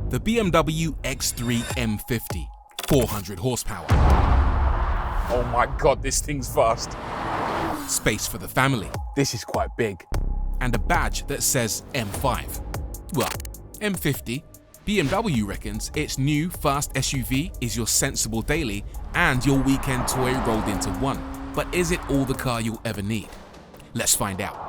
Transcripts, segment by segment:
The BMW X3 M50, 400 horsepower. Oh my God, this thing's fast. Space for the family. This is quite big. And a badge that says M5. Well, M50, BMW reckons its new fast SUV is your sensible daily and your weekend toy rolled into one. But is it all the car you'll ever need? Let's find out.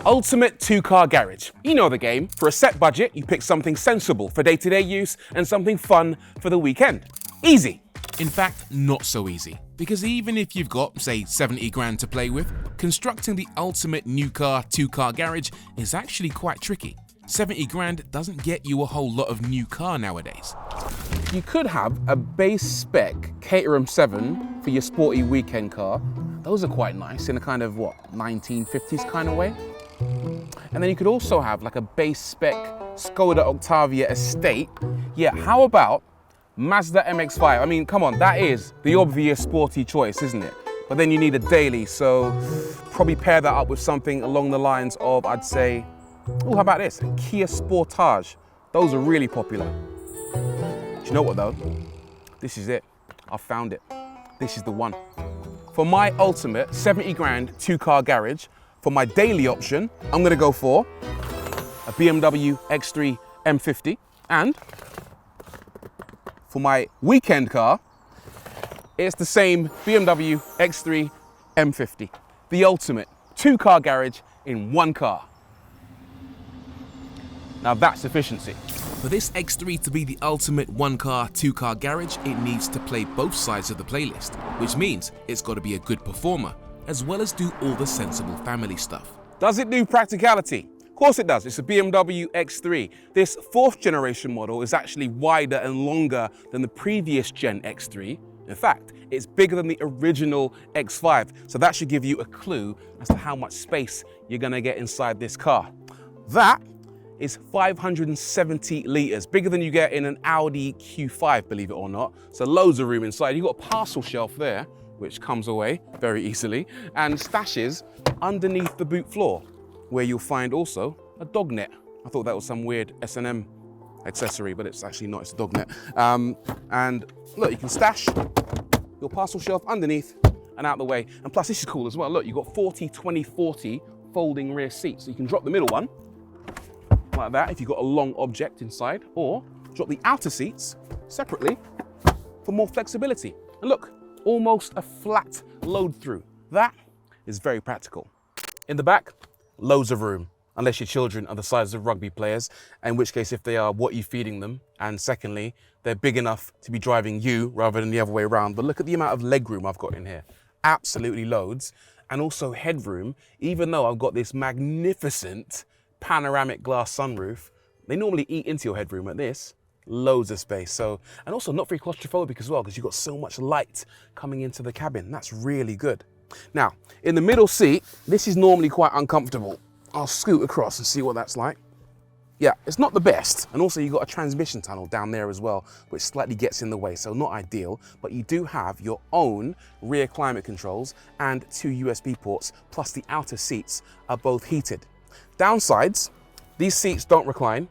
Ultimate two-car garage. You know the game. For a set budget, you pick something sensible for day-to-day use and something fun for the weekend. Easy. In fact, not so easy. Because even if you've got, say, 70 grand to play with, constructing the ultimate new car two-car garage is actually quite tricky. 70 grand doesn't get you a whole lot of new car nowadays. You could have a base spec Caterham 7 for your sporty weekend car. Those are quite nice in a kind of, 1950s kind of way. And then you could also have like a base spec Skoda Octavia Estate. Yeah, how about Mazda MX-5? I mean, come on, that is the obvious sporty choice, isn't it? But then you need a daily, so probably pair that up with something along the lines of, I'd say, oh, how about this? A Kia Sportage. Those are really popular. Do you know what though? This is it. I found it. This is the one. For my ultimate 70 grand two-car garage, for my daily option, I'm gonna go for a BMW X3 M50. And for my weekend car, it's the same BMW X3 M50. The ultimate two-car garage in one car. Now that's efficiency. For this X3 to be the ultimate one-car, two-car garage, it needs to play both sides of the playlist, which means it's got to be a good performer, as well as do all the sensible family stuff. Does it do practicality? Of course it does. It's a BMW X3. This fourth generation model is actually wider and longer than the previous Gen X3. In fact, it's bigger than the original X5, so that should give you a clue as to how much space you're gonna get inside this car. That is 570 litres, bigger than you get in an Audi Q5, believe it or not. So loads of room inside. You've got a parcel shelf there, which comes away very easily, and stashes underneath the boot floor, where you'll find also a dog net. I thought that was some weird S&M accessory, but it's actually not, it's a dog net. And look, you can stash your parcel shelf underneath and out the way. And plus this is cool as well. Look, you've got 40, 20, 40 folding rear seats. So you can drop the middle one like that if you've got a long object inside, or drop the outer seats separately for more flexibility. And look, almost a flat load through. That is very practical. In the back, loads of room, unless your children are the size of rugby players, in which case if they are, what are you feeding them? And secondly, they're big enough to be driving you rather than the other way around. But look at the amount of leg room I've got in here. Absolutely loads. And also headroom, even though I've got this magnificent panoramic glass sunroof, they normally eat into your headroom. At this, loads of space. So, and also not very claustrophobic as well, because you've got so much light coming into the cabin. That's really good. Now, in the middle seat, this is normally quite uncomfortable. I'll scoot across and see what that's like. Yeah, it's not the best. And also you've got a transmission tunnel down there as well, which slightly gets in the way, so not ideal, but you do have your own rear climate controls and 2 USB ports, plus the outer seats are both heated. Downsides, these seats don't recline,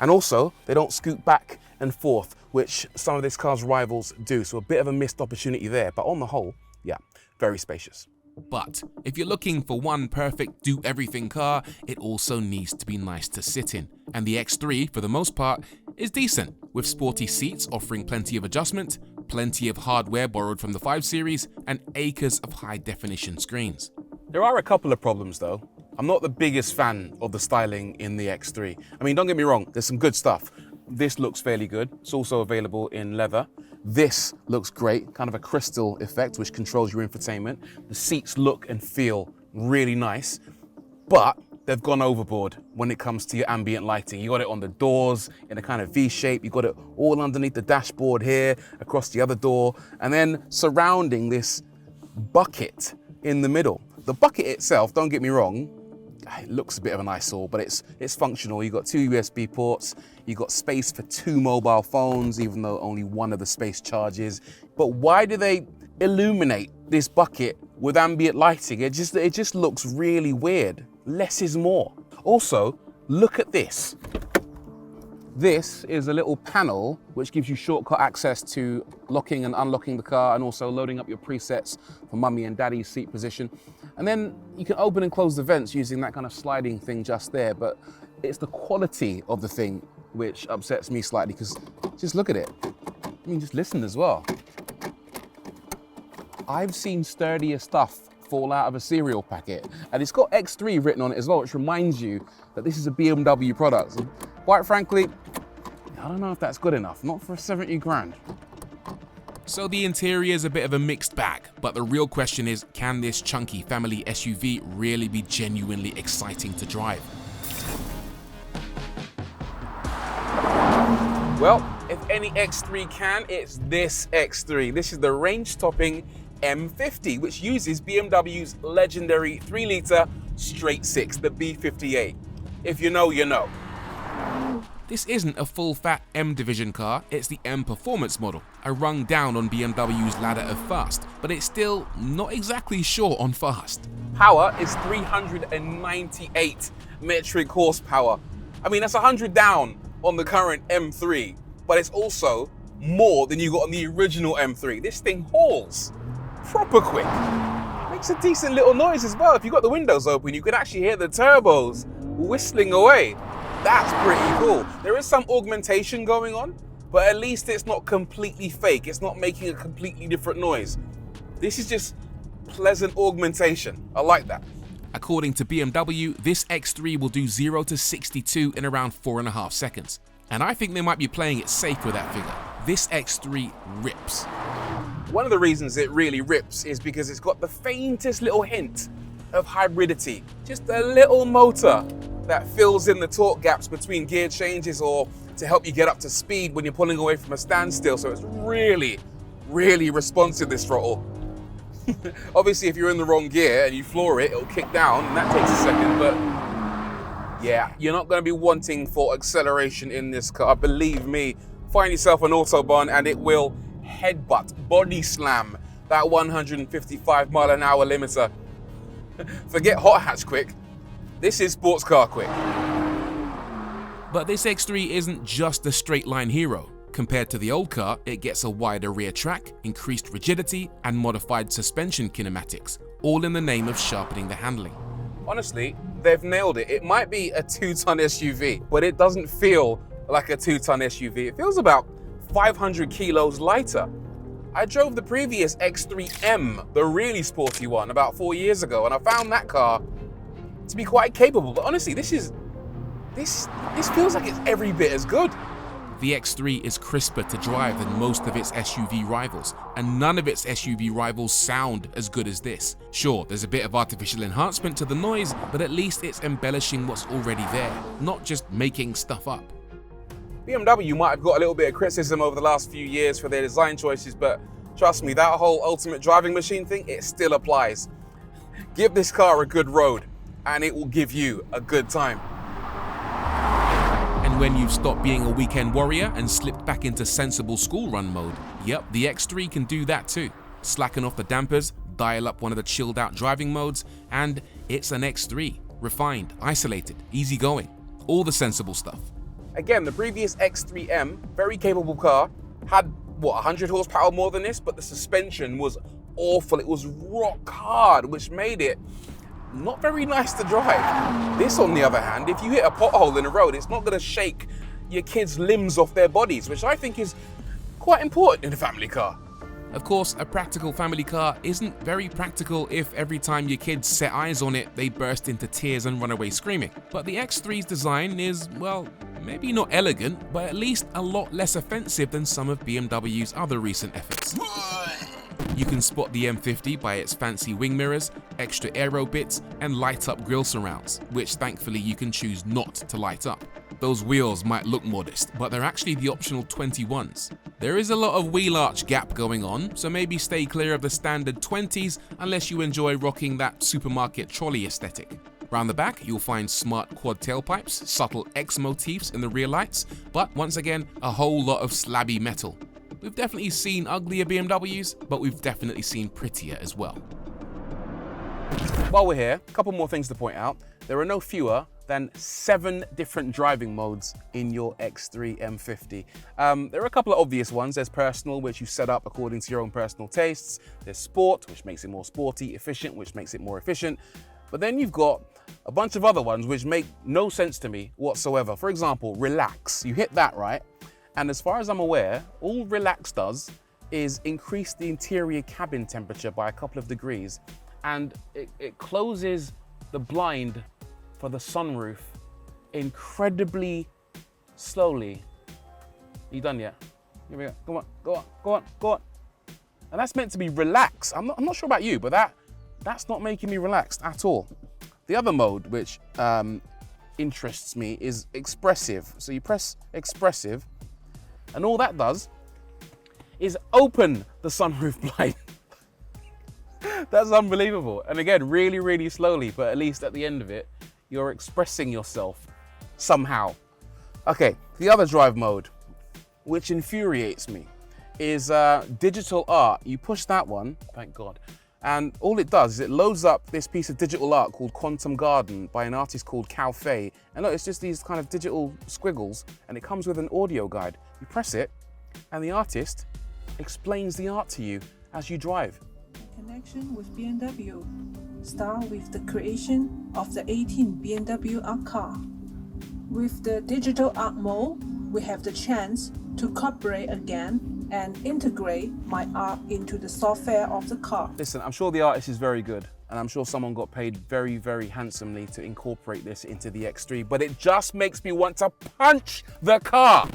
and also they don't scoot back and forth, which some of this car's rivals do, so a bit of a missed opportunity there, but on the whole, yeah, very spacious. But if you're looking for one perfect do-everything car, it also needs to be nice to sit in. And the X3, for the most part, is decent, with sporty seats offering plenty of adjustment, plenty of hardware borrowed from the 5 Series, and acres of high-definition screens. There are a couple of problems though. I'm not the biggest fan of the styling in the X3. I mean, don't get me wrong, there's some good stuff. This looks fairly good. It's also available in leather. This looks great, kind of a crystal effect, which controls your infotainment. The seats look and feel really nice, but they've gone overboard when it comes to your ambient lighting. You got it on the doors in a kind of V shape. You got it all underneath the dashboard here, across the other door, and then surrounding this bucket in the middle. The bucket itself, don't get me wrong, it looks a bit of an eyesore, but it's functional. You've got 2 USB ports, you've got space for 2 mobile phones, even though only one of the space charges. But why do they illuminate this bucket with ambient lighting? It just looks really weird. Less is more. Also, look at this. This is a little panel which gives you shortcut access to locking and unlocking the car and also loading up your presets for mummy and daddy's seat position. And then you can open and close the vents using that kind of sliding thing just there. But it's the quality of the thing which upsets me slightly, because just look at it. I mean, just listen as well. I've seen sturdier stuff fall out of a cereal packet, and it's got X3 written on it as well, which reminds you that this is a BMW product. And quite frankly, I don't know if that's good enough, not for 70 grand. So the interior is a bit of a mixed bag, but the real question is, can this chunky family SUV really be genuinely exciting to drive? Well, if any X3 can, it's this X3. This is the range-topping M50, which uses BMW's legendary 3-litre straight-six, the B58. If you know, you know. This isn't a full-fat M division car, it's the M Performance model, a rung down on BMW's ladder of fast, but it's still not exactly short on fast. Power is 398 metric horsepower. I mean, that's 100 down on the current M3, but it's also more than you got on the original M3. This thing hauls proper quick. Makes a decent little noise as well. If you got the windows open, you can actually hear the turbos whistling away. That's pretty cool. There is some augmentation going on, but at least it's not completely fake. It's not making a completely different noise. This is just pleasant augmentation. I like that. According to BMW, this X3 will do 0 to 62 in around 4.5 seconds. And I think they might be playing it safe with that figure. This X3 rips. One of the reasons it really rips is because it's got the faintest little hint of hybridity. Just a little motor that fills in the torque gaps between gear changes or to help you get up to speed when you're pulling away from a standstill. So it's really, really responsive, this throttle. Obviously, if you're in the wrong gear and you floor it, it'll kick down, and that takes a second, but yeah, you're not going to be wanting for acceleration in this car. Believe me, find yourself an Autobahn and it will headbutt, body slam that 155 mile an hour limiter. Forget hot hatch quick. This is sports car quick. But this X3 isn't just a straight line hero. Compared to the old car, it gets a wider rear track, increased rigidity, and modified suspension kinematics, all in the name of sharpening the handling. Honestly, they've nailed it. It might be a 2-ton SUV, but it doesn't feel like a 2-ton SUV. It feels about 500 kilos lighter. I drove the previous X3 M, the really sporty one, about 4 years ago, and I found that car to be quite capable. But honestly, this feels like it's every bit as good. The X3 is crisper to drive than most of its SUV rivals, and none of its SUV rivals sound as good as this. Sure, there's a bit of artificial enhancement to the noise, but at least it's embellishing what's already there, not just making stuff up. BMW might have got a little bit of criticism over the last few years for their design choices, but trust me, that whole ultimate driving machine thing, it still applies. Give this car a good road, and it will give you a good time. And when you've stopped being a weekend warrior and slipped back into sensible school run mode, yep, the X3 can do that too. Slacken off the dampers, dial up one of the chilled out driving modes, and it's an X3. Refined, isolated, easygoing, all the sensible stuff. Again, the previous X3M, very capable car, had, 100 horsepower more than this, but the suspension was awful. It was rock hard, which made it not very nice to drive. This, on the other hand, if you hit a pothole in the road, it's not going to shake your kids' limbs off their bodies, which I think is quite important in a family car. Of course, a practical family car isn't very practical if every time your kids set eyes on it, they burst into tears and run away screaming. But the X3's design is, well, maybe not elegant, but at least a lot less offensive than some of BMW's other recent efforts. You can spot the M50 by its fancy wing mirrors, extra aero bits, and light-up grille surrounds, which thankfully you can choose not to light up. Those wheels might look modest, but they're actually the optional 21s. There is a lot of wheel arch gap going on, so maybe stay clear of the standard 20s unless you enjoy rocking that supermarket trolley aesthetic. Round the back, you'll find smart quad tailpipes, subtle X motifs in the rear lights, but once again, a whole lot of slabby metal. We've definitely seen uglier BMWs, but we've definitely seen prettier as well. While we're here, a couple more things to point out. There are no fewer than 7 different driving modes in your X3 M50. There are a couple of obvious ones. There's personal, which you set up according to your own personal tastes. There's sport, which makes it more sporty, efficient, which makes it more efficient. But then you've got a bunch of other ones which make no sense to me whatsoever. For example, relax. You hit that, right? And as far as I'm aware, all relax does is increase the interior cabin temperature by a couple of degrees, and it closes the blind for the sunroof incredibly slowly. Are you done yet? Here we go. Go on, go on, go on, go on. And that's meant to be relaxed. I'm not sure about you, but that's not making me relaxed at all. The other mode which interests me is expressive. So you press expressive, and all that does is open the sunroof blind. That's unbelievable. And again, really, really slowly, but at least at the end of it, you're expressing yourself somehow. Okay, the other drive mode, which infuriates me, is digital art. You push that one, thank God, and all it does is it loads up this piece of digital art called Quantum Garden by an artist called Cao Fei. And look, it's just these kind of digital squiggles, and it comes with an audio guide. You press it, and the artist explains the art to you as you drive. Connection with BMW. Start with the creation of the 18 BMW art car. With the digital art mode, we have the chance to cooperate again and integrate my art into the software of the car. Listen, I'm sure the artist is very good, and I'm sure someone got paid very, very handsomely to incorporate this into the X3, but it just makes me want to punch the car.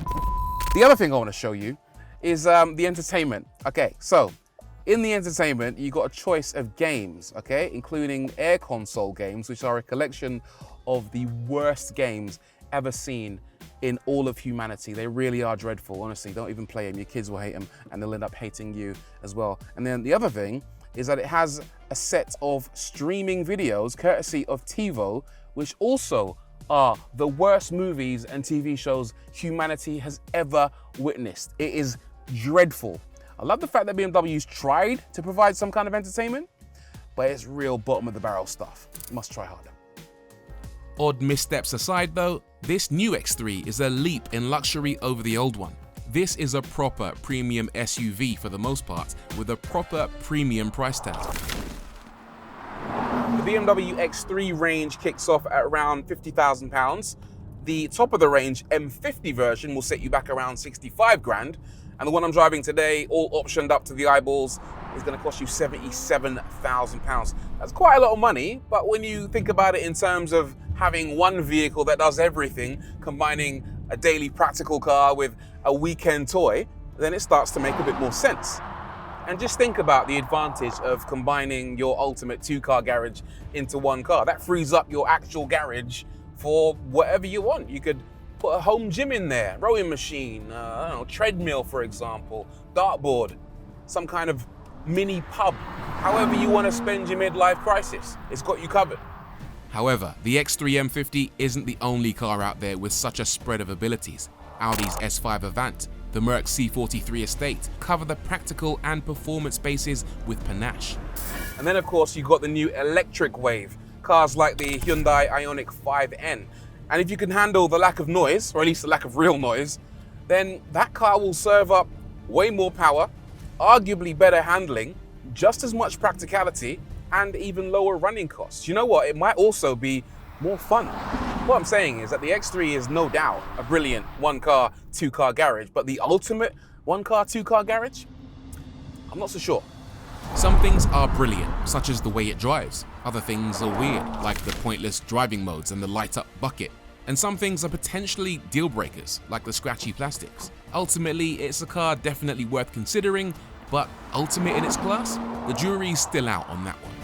The other thing I want to show you is the entertainment. Okay, so in the entertainment, you got a choice of games, okay, including air console games, which are a collection of the worst games ever seen in all of humanity. They really are dreadful, honestly. Don't even play them. Your kids will hate them, and they'll end up hating you as well. And then the other thing is that it has a set of streaming videos courtesy of TiVo, which also are the worst movies and TV shows humanity has ever witnessed. It is dreadful. I love the fact that BMW's tried to provide some kind of entertainment, but it's real bottom of the barrel stuff. You must try harder. Odd missteps aside though, this new X3 is a leap in luxury over the old one. This is a proper premium SUV for the most part, with a proper premium price tag. The BMW X3 range kicks off at around £50,000. The top of the range M50 version will set you back around 65 grand. And the one I'm driving today, all optioned up to the eyeballs, is going to cost you £77,000. That's quite a lot of money, but when you think about it in terms of having one vehicle that does everything, combining a daily practical car with a weekend toy, then it starts to make a bit more sense. And just think about the advantage of combining your ultimate 2-car garage into one car. That frees up your actual garage for whatever you want. You could put a home gym in there, rowing machine, I don't know, treadmill, for example, dartboard, some kind of mini pub. However you want to spend your midlife crisis, it's got you covered. However, the X3 M50 isn't the only car out there with such a spread of abilities. Audi's S5 Avant, the Merc C43 Estate cover the practical and performance bases with panache. And then of course you've got the new electric wave, cars like the Hyundai Ioniq 5N. And if you can handle the lack of noise, or at least the lack of real noise, then that car will serve up way more power, arguably better handling, just as much practicality, and even lower running costs. You know what? It might also be more fun. What I'm saying is that the X3 is no doubt a brilliant 1-car, 2-car garage, but the ultimate 1-car, 2-car garage? I'm not so sure. Some things are brilliant, such as the way it drives. Other things are weird, like the pointless driving modes and the light-up bucket. And some things are potentially deal breakers, like the scratchy plastics. Ultimately, it's a car definitely worth considering, but ultimate in its class? The jury's still out on that one.